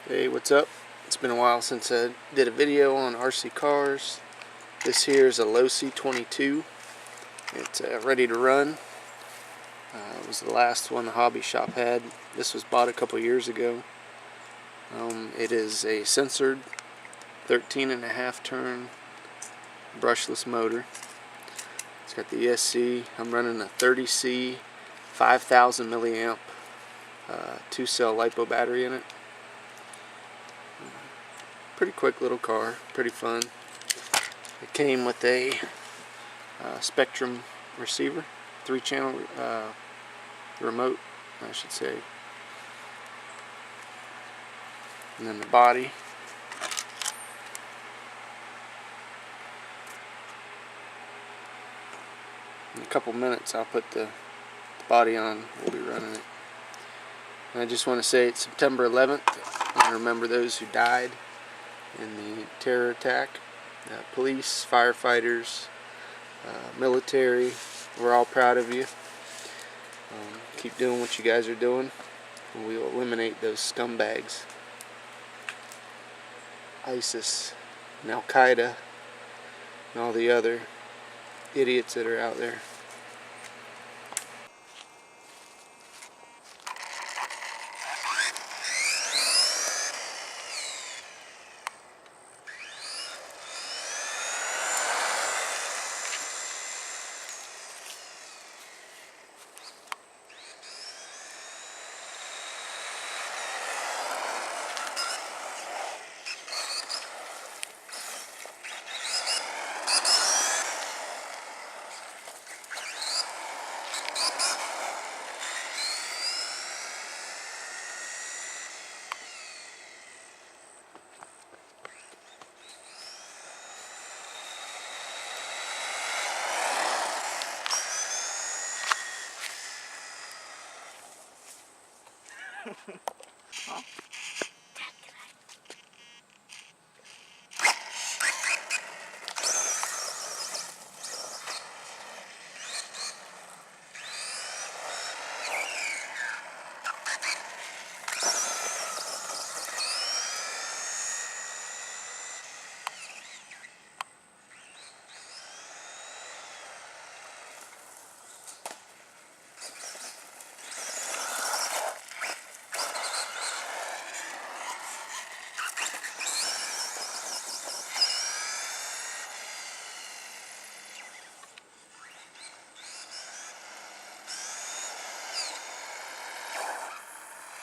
Hey, what's up? It's been a while since I did a video on RC cars. This here is a Losi 22. It's ready to run. It was the last one the hobby shop had. This was bought a couple years ago. It is a censored 13.5 turn brushless motor. It's got the ESC. I'm running a 30C 5000 milliamp 2-cell LiPo battery in it. Pretty quick little car, pretty fun. It came with a Spectrum receiver, 3-channel remote, I should say. And then the body. In a couple minutes I'll put the body on, we'll be running it. And I just want to say it's September 11th, and remember those who died in the terror attack. Police, firefighters, military, we're all proud of you. Keep doing what you guys are doing, and we will eliminate those scumbags. ISIS and Al-Qaeda and all the other idiots that are out there.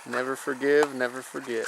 Never forgive, never forget.